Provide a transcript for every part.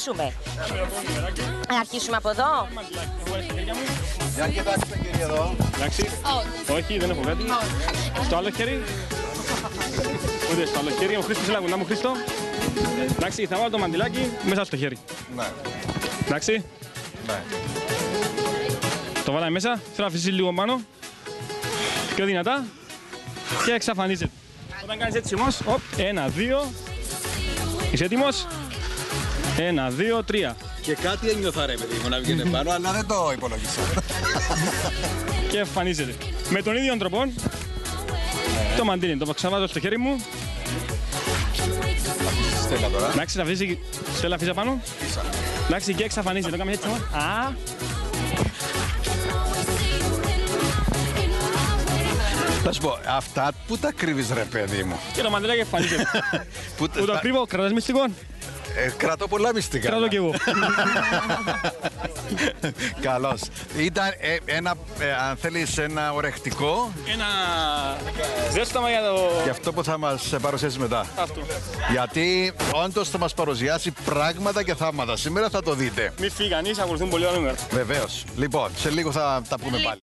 ξεκινήσουμε. Να αρχίσουμε από εδώ. Για κοιτάξτε κύριε εδώ. Εντάξει. Όχι, δεν έχω κάτι. Στο άλλο χέρι. Ούτε στο άλλο χέρι. Ο Χρήστος, έλα κοντά μου, Χρήστο. Εντάξει, θα βάλω το μαντιλάκι μέσα στο χέρι. Ναι. Εντάξει. Ναι. Το βάλαμε μέσα. Θέλω να αφήσεις λίγο πάνω. Πιο δυνατά. Και εξαφανίζεται. Όταν κάνεις έτσι όμως, 1, 2. Είσαι έτοιμος? 1, 2, 3. Και κάτι ένιωθα ρε παιδί μου να βγαίνει πάνω, αλλά δεν το υπολογίσα. Και εμφανίζεται. Με τον ίδιο τρόπο, το μαντίλι το ξαβάζω στο χέρι μου. Στέλλα τώρα. Εντάξει, θα αφήσει Στέλλα φύσα πάνω. Φύσα. Εντάξει, και εξαφανίζεται. Το κάνουμε έτσι όμως. Α. Θα σου πω, αυτά που τα κρύβεις ρε παιδί μου. Και το μαντιλάκι εμφανίζεται. Που το κρύβω, κρατάς μυστικό. Κρατώ πολλά μυστικά. Κρατώ κι εγώ. Καλώς. Ήταν ένα, αν θέλεις, ένα ορεκτικό. Ένα ζέσταμα για το... Για αυτό που θα μας παρουσιάσει μετά. Αυτό. Γιατί όντως θα μας παρουσιάσει πράγματα και θαύματα. Σήμερα θα το δείτε. Μη φύγει κανείς, ακολουθούν πολύ ώρα νούμερα. Βεβαίως. Λοιπόν, σε λίγο θα τα πούμε πάλι.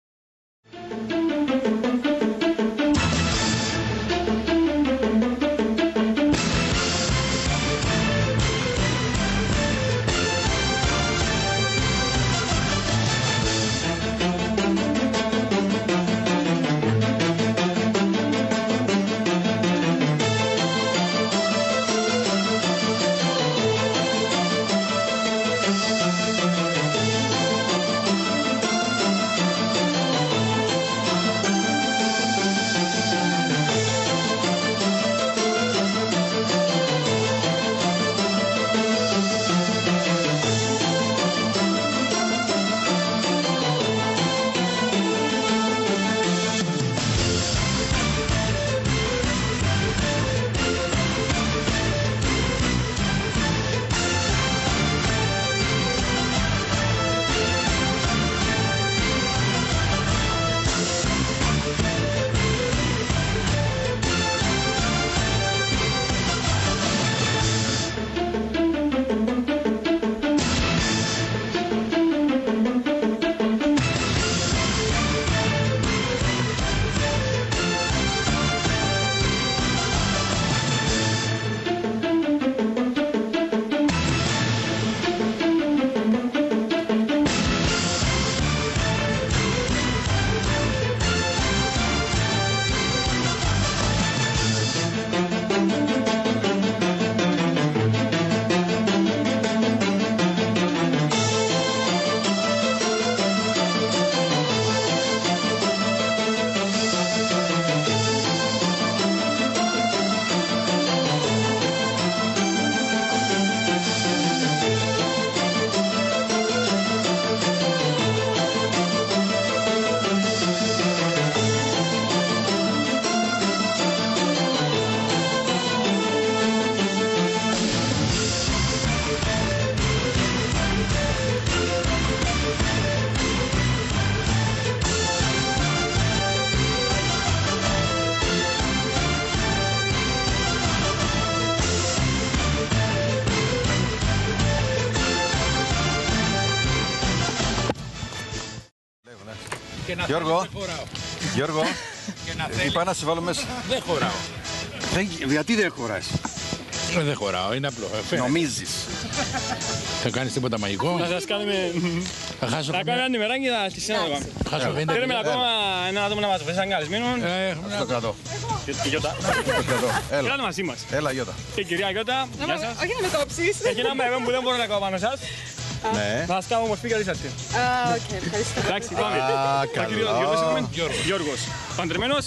Γιώργο, είπα να σε βάλω μέσα. Δεν χωράω. Γιατί δεν χωράς? Δεν χωράω, είναι απλό. Νομίζεις. Θα κάνεις τίποτα μαγικό? Θα σας κάνουμε... Θα χάσω Θα κάνουμε ένα νημεράκι θα στη σένα το πάμε. χάσω 50 Θέλουμε ακόμα ένα άτομο να μας βρει σαν καλεσμένο. Το κρατώ. Η Γιώτα. Έλα. Έλα μαζί μας. Έλα Γιώτα. Και η κυρία Γιώτα, γεια σας. Όχι να με κόψεις. Έχει ένα μαγικό που δεν μπορώ να κάνω πάνω σας. Ναι. Θα σας κάνω ομορφή καλή σας. Οκ, ευχαριστώ. Εντάξει, πάμε. Ο κύριος Γιώργος. Παντρεμένος.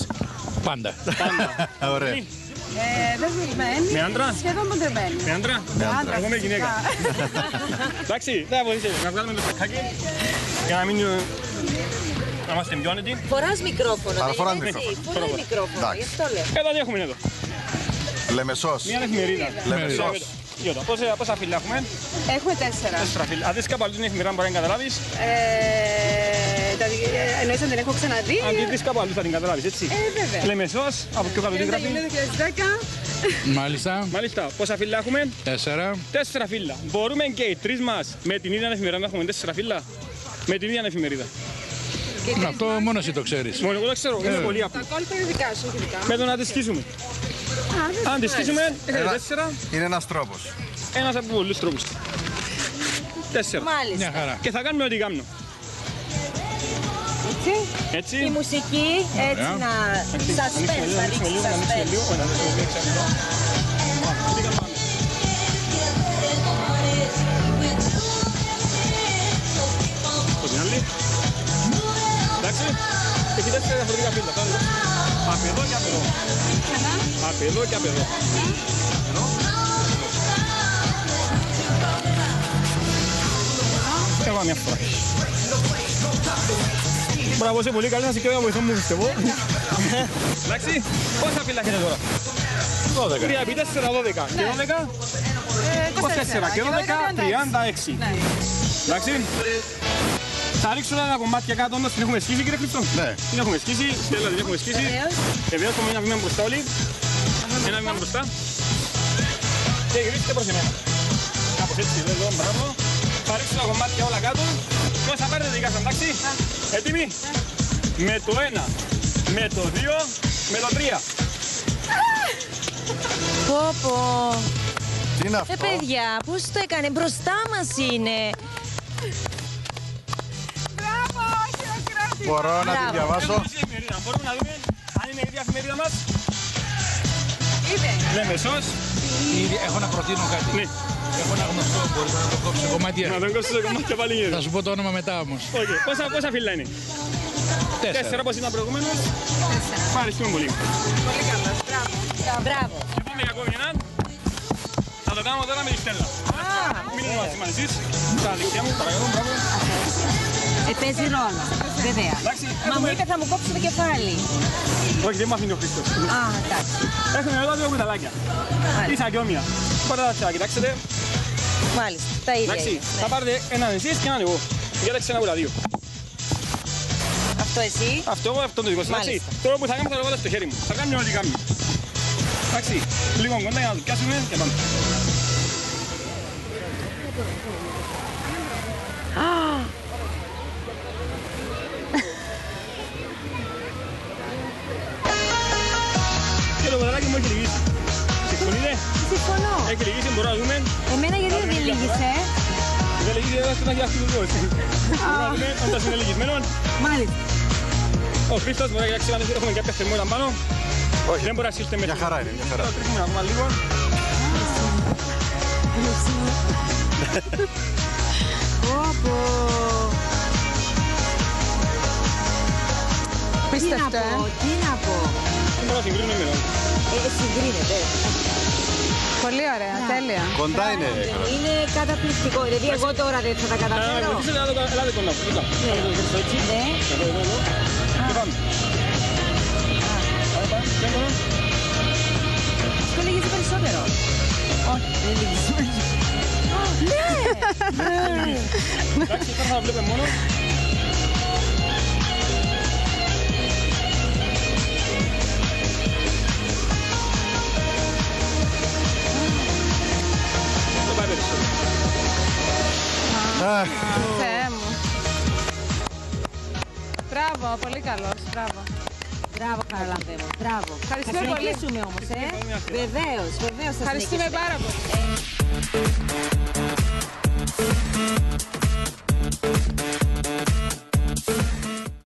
πάντα. Ωραία. Δεσμευμένη. Με άντρα. Σχεδόν παντρεμένη. Με άντρα. άντρα. Εγώ είμαι γυναίκα. Εντάξει, δεν θα βοηθήσει. Να βγάλουμε το σακάκι για να μην... να είμαστε πιο άνετοι. Φοράς μικρόφωνο. Φοράς δεν είναι μικρόφωνο. έτσι. Φοράει μικρόφωνο, γι' αυτό λέω. Εδώ τι έχουμε εδώ. Λεμεσός. Μια εφημερίδα. Λεμεσός. Γιώτα, πόσα φύλλα έχουμε? Έχουμε 4. 4 φύλλα. Αν δεις κάπου αλλού την εφημερίδα μπορεί να καταλάβεις. Εννοείς αν την έχω ξαναδεί. Αν την δεις κάπου αλλού θα την καταλάβεις, έτσι. Βέβαια. Λεμεσός, από ποιο κάτω τι 30 γράφει. Ιουνίου 2010. Μάλιστα. Μάλιστα, πόσα φύλλα έχουμε? 4. 4 φύλλα. Μπορούμε και οι τρεις μας με την ίδια εφημερίδα να έχουμε 4 φύλλα. Με την ίδια εφημερίδα. Αυτό μόνο εσύ το ξέρεις. Μόνο εγώ το ξέρω, είναι πολύ απλό. Τα κόλπα είναι δικά σου, όχι δικά μου. Με το να τη σκίσουμε. Αν τη σκίσουμε, έχετε 4. Είναι ένας τρόπος. Ένας από πολλούς τρόπους. 4. Μάλιστα. Μια χαρά. Και θα κάνουμε ό,τι κάνουμε. Έτσι. Έτσι. Η μουσική έτσι Ωραία. να suspense, να ρίξει suspense. Εντάξει, έχει 4 διαφορετικά φύλλα. Από εδώ και από εδώ. Από εδώ και από εδώ. Έβαλα μια φορά. Μπράβο, είσαι πολύ καλή, να σε και βοηθό μου πιστεύω. Εντάξει, πόσα φύλλα έχετε τώρα? 12. 3 επί 4, 12. Και 12, 24. Και 12, 36. Εντάξει. Θα ρίξω ένα κομμάτια κάτω, όμως την έχουμε σκίσει, κύριε Χρήστο. Ναι. Την έχουμε σκίσει, Στέλλα την έχουμε σκίσει. Βεβαίως, πάμε ένα βήμα μπροστά όλοι. Ένα βήμα μπροστά. Και γυρίστε προς εμένα. Κάπως έτσι, εδώ, μπράβο. Θα ρίξω τα κομμάτια όλα κάτω. Πώς θα πάρετε δικά σας, εντάξει. Έτοιμοι. Με το 1, με το 2, με το 3. Πω πω. Τι είναι αυτό? Παιδιά, πώς το έκανε, μπροστά μας είναι. Μπράβο, χειροκρότημα. Μπορώ να την Μπράβο. διαβάσω? Μπορούμε να δούμε αν είναι η ίδια εφημερίδα μας. Είδε. Λεμεσός. Έχω να προτείνω κάτι. Ναι. Έχω ένα γνωστό, μπορείτε να το κόψω κομμάτια. Να τον κόψω σε κομμάτια πάλι Θα γίνεται. σου πω το όνομα μετά όμως. Οκ. Πόσα φύλλα είναι? 4 όπως ήταν προηγουμένως. Ευχαριστούμε πολύ. Πολύ καλός. Μπράβο. Μπράβο. Και πάμε για ακόμη έναν. Θα το κάνουμε τώρα με τη Στέλλα. Μην είναι μαζί μαζί της. Στα δεξιά μου, παρακαλώ, μπράβο. Παίζει ρόλο, βέβαια. Εντάξει, Μα μου είπε θα μου κόψει το κεφάλι. όχι, δεν μου αφήνει ο Χρήστος. Α, εντάξει. Έχουμε εδώ 2 κουταλάκια. Ίσα και όμοια. Μπορείτε να τα κοιτάξετε. Μάλιστα, τα ίδια Εντάξει, είναι. θα πάρετε έναν εσείς και έναν εγώ. Διάλεξε ένα από τα δύο. Αυτό εσύ. Αυτό το δικό σας, εντάξει. Μάλιστα. Τώρα που θα κάνουμε θα το βάλω στο χέρι μου. Θα κάνουμε ό,τι κάνουμε. Εντάξει, λίγο κοντά για να το πιάσουμε και πάμε. Και το κουταλάκι μου έχει λυγίσει. Συμφωνείτε? Συμφωνώ. Έχει λυγίσει, μπορούμε να δούμε. Εμένα γιατί δεν λύγησε. Δεν λυγίσει, δεν θα έχει αυτό το δικό. Μπορούμε να δούμε όταν είναι λυγισμένο. Μάλιστα. Ο Χρήστος μπορεί να κοιτάξει αν έχουμε κάποια θερμότητα πάνω. Όχι. Δεν μπορεί να σύσετε μέσα. Μια χαρά είναι, μια χαρά. Θα τρίχουμε ακόμα λίγο. Πω. Τι να Πίστευτο, πω, τι να πω. Δεν μπορώ να συγκρίνουμε με τον. Συγκρίνεται. Πολύ ωραία, τέλεια. Κοντά είναι. Είναι καταπληκτικό. Δηλαδή εγώ τώρα δεν θα τα καταφέρω. Βοηθήστε, ελάτε κοντά. Κοντά. Έτσι, ναι. Εδώ. Και πάμε. Πάμε. Δεν μπορώ. Αυτό λύγησε περισσότερο. Όχι, δεν λύγησε. Ναι! Εντάξει, τώρα θα βλέπουμε μόνο. Δεν πάει περισσότερο. Αχ, Θεέ μου. Μπράβο, πολύ καλός. Μπράβο. Μπράβο, Χαραλαμπέ μου. Μπράβο. Ευχαριστούμε Θα πολύ. συνεχίσουμε όμως, Βεβαίως, βεβαίως θα Ευχαριστούμε συνεχίσουμε. πάρα πολύ.